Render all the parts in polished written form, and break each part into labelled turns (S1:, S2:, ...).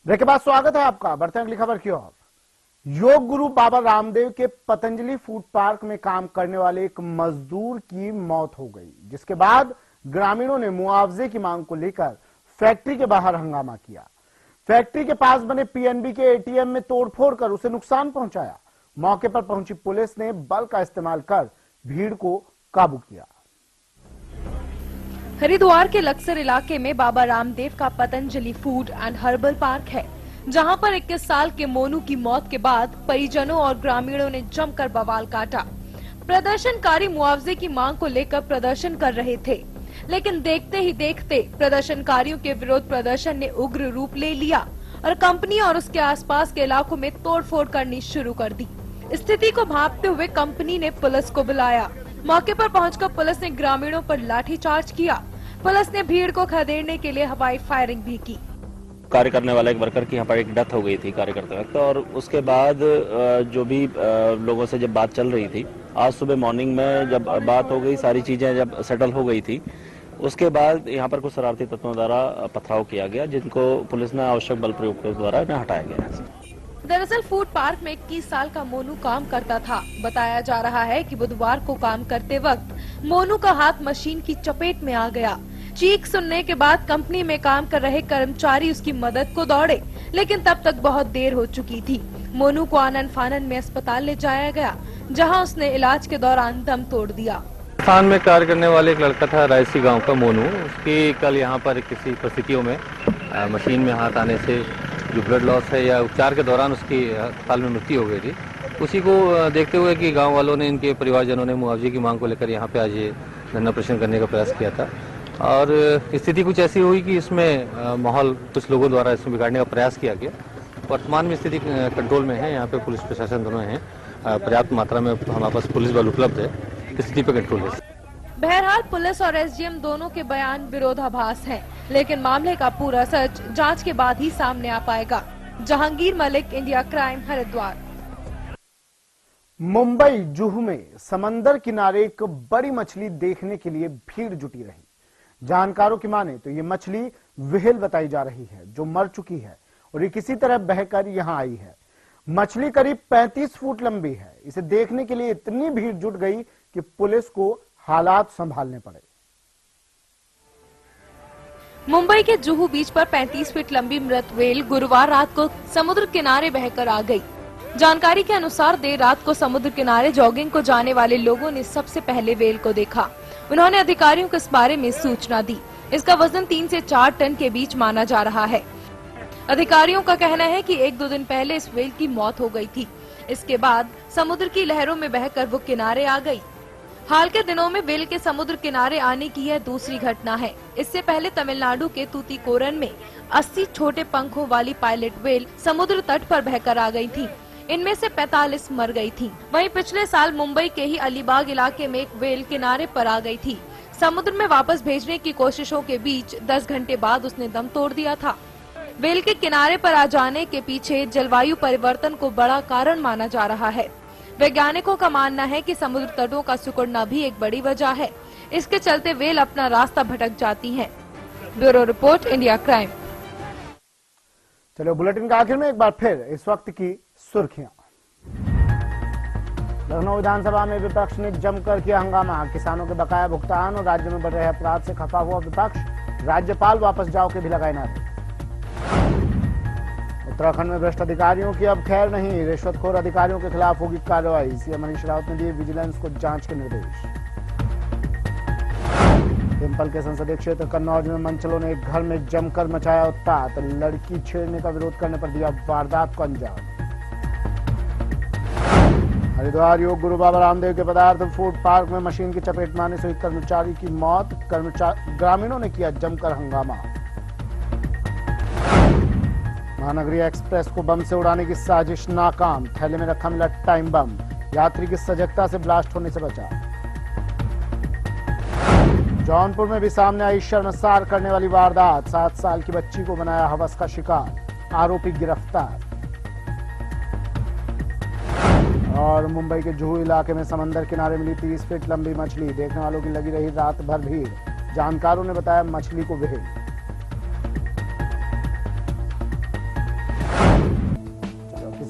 S1: Break के बाद स्वागत है आपका। बढ़ते हैं अगली खबर की ओर। योग गुरु बाबा रामदेव के पतंजलि फूड पार्क में काम करने वाले एक मजदूर की मौत हो गई, जिसके बाद ग्रामीणों ने मुआवजे की मांग को लेकर फैक्ट्री के बाहर हंगामा किया। फैक्ट्री के पास बने पीएनबी के एटीएम में तोड़फोड़ कर उसे नुकसान पहुंचाया। मौके पर पहुंची पुलिस ने बल का इस्तेमाल कर भीड़ को काबू किया।
S2: हरिद्वार के लक्सर इलाके में बाबा रामदेव का Patanjali food and herbal park है, जहां पर 21 साल के मोनू की मौत के बाद परिजनों और ग्रामीणों ने जमकर बवाल काटा। प्रदर्शनकारी मुआवजे की मांग को लेकर प्रदर्शन कर रहे थे, लेकिन देखते ही देखते प्रदर्शनकारियों के विरोध प्रदर्शन ने उग्र रूप ले लिया और कंपनी और उसके आसपास के इलाकों में तोड़फोड़ करनी शुरू कर दी। स्थिति को भांपते हुए कंपनी ने पुलिस को बुलाया। मौके पर पहुंचकर पुलिस ने ग्रामीणों पर लाठीचार्ज किया। पुलिस ने भीड़ को खदेड़ने के लिए हवाई फायरिंग भी की।
S3: कार्य करने वाले एक वर्कर की यहाँ पर एक डेथ हो गई थी कार्य करते वक्त, और उसके बाद जो भी लोगों से जब बात चल रही थी, आज सुबह मॉर्निंग में जब बात हो गई, सारी चीजें जब सेटल हो गई थी, उसके बाद यहाँ पर कुछ शरारती तत्वों द्वारा पथराव किया गया, जिनको पुलिस ने आवश्यक बल प्रयोग के द्वारा इन्हें हटाया गया।
S2: दरअसल फूड पार्क में 21 साल का मोनू काम करता था। बताया जा रहा है कि बुधवार को काम करते वक्त मोनू का हाथ मशीन की चपेट में आ गया। चीख सुनने के बाद कंपनी में काम कर रहे कर्मचारी उसकी मदद को दौड़े, लेकिन तब तक बहुत देर हो चुकी थी। मोनू को आनन फानन में अस्पताल ले जाया गया, जहां उसने इलाज के दौरान दम तोड़ दिया।
S4: स्थान में कार्य करने वाले एक लड़का था, रायसी गांव का मोनू। उसकी कल यहां पर किसी परिस्थितियों में मशीन में हाथ आने से जो ब्लड लॉस है या उपचार के दौरान उसकी अस्पताल में मृत्यु हो गई थी। उसी को देखते हुए कि गांव वालों ने, इनके परिवारजनों ने मुआवजे की मांग को लेकर यहाँ पे आज ये धरना प्रदर्शन करने का प्रयास किया था, और स्थिति कुछ ऐसी हुई कि इसमें माहौल कुछ लोगों द्वारा इसमें बिगाड़ने का प्रयास किया गया। वर्तमान में स्थिति कंट्रोल में है। यहाँ पे पुलिस प्रशासन दोनों हैं, पर्याप्त मात्रा में हमारे पास पुलिस बल उपलब्ध है, स्थिति पे कंट्रोल है।
S2: बहरहाल पुलिस और एसडीएम दोनों के बयान विरोधाभास हैं, लेकिन मामले का पूरा सच जांच के बाद ही सामने आ पाएगा। Jahangir Malik, India Crime, Haridwar.
S1: मुंबई जुहू में समंदर किनारे एक बड़ी मछली देखने के लिए भीड़ जुटी रही। जानकारों की माने तो ये मछली व्हेल बताई जा रही है, जो मर चुकी है और ये किसी तरह बहकर यहाँ आई है। मछली करीब 35 फुट लंबी है। इसे देखने के लिए इतनी भीड़ जुट गई कि पुलिस को हालात संभालने पड़े।
S2: मुंबई के जुहू बीच पर 35 फीट लंबी मृत व्हेल गुरुवार रात को समुद्र किनारे बहकर आ गई। जानकारी के अनुसार देर रात को समुद्र किनारे जॉगिंग को जाने वाले लोगों ने सबसे पहले व्हेल को देखा। उन्होंने अधिकारियों को इस बारे में सूचना दी। इसका वजन 3 से 4 टन के बीच माना जा रहा है। अधिकारियों का कहना है कि 1-2 दिन पहले इस व्हेल की मौत हो गई थी। इसके बाद समुद्र की लहरों में बहकर वो किनारे आ गई। हाल के दिनों में व्हेल के समुद्र किनारे आने की यह दूसरी घटना है। इससे पहले तमिलनाडु के तूतीकोरन में 80 छोटे पंखों वाली पायलट व्हेल समुद्र तट पर बहकर आ गई थी। इनमें से 45 मर गई थी। वहीं पिछले साल मुंबई के ही अलीबाग इलाके में एक व्हेल किनारे पर आ गई थी। समुद्र में वापस भेजने की कोशिशों के बीच 10 घंटे बाद उसने दम तोड़ दिया था। व्हेल के किनारे पर आ जाने के पीछे जलवायु परिवर्तन को बड़ा कारण माना जा रहा है। वैज्ञानिकों का मानना है कि समुद्र तटों का सिकुड़ना भी एक बड़ी वजह है। इसके चलते व्हेल अपना रास्ता भटक जाती हैं। Bureau report, India crime.
S1: चलो बुलेटिन का आखिर में एक बार फिर इस वक्त की सुर्खियां। लखनऊ विधानसभा में विपक्ष ने जमकर किया हंगामा। किसानों के बकाया भुगतान और राज्य में बढ़ रहे अपराध से खफा हुआ विपक्ष। राज्यपाल वापस जाओ के भी लगाए नारे। उत्तराखंड में भ्रष्ट अधिकारियों की अब खैर नहीं। रिश्वतखोर अधिकारियों के खिलाफ होगी कार्रवाई। सीएम मनीष रावत ने दिए विजिलेंस को जांच के निर्देश। डिम्पल के संसदीय क्षेत्र कन्नौज में मंचलों ने एक घर में जमकर मचाया उत्पात। लड़की छेड़ने का विरोध करने पर दिया वारदात को अंजाम। हरिद्वार योग गुरु बाबा रामदेव के पदार्थ फूड पार्क में मशीन की चपेट में आने से हुई कर्मचारी की मौत। ग्रामीणों ने किया जमकर हंगामा। महानगरीय एक्सप्रेस को बम से उड़ाने की साजिश नाकाम। थैले में रखा मिला टाइम बम। यात्री की सजगता से ब्लास्ट होने से बचा। जौनपुर में भी सामने आई शर्मसार करने वाली वारदात। 7 साल की बच्ची को बनाया हवस का शिकार। आरोपी गिरफ्तार। और मुंबई के जुहू इलाके में समंदर किनारे मिली 30 फीट लंबी मछली। देखने वालों की लगी रही रात भर भीड़। जानकारों ने बताया मछली को व्हेल।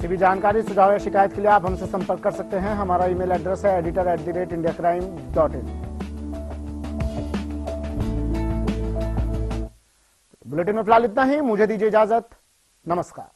S1: किसी भी जानकारी, सुझाव या शिकायत के लिए आप हमसे संपर्क कर सकते हैं। हमारा ईमेल एड्रेस है editor@indiacrime.in। बुलेटिन में फिलहाल इतना ही। मुझे दीजिए इजाजत। नमस्कार।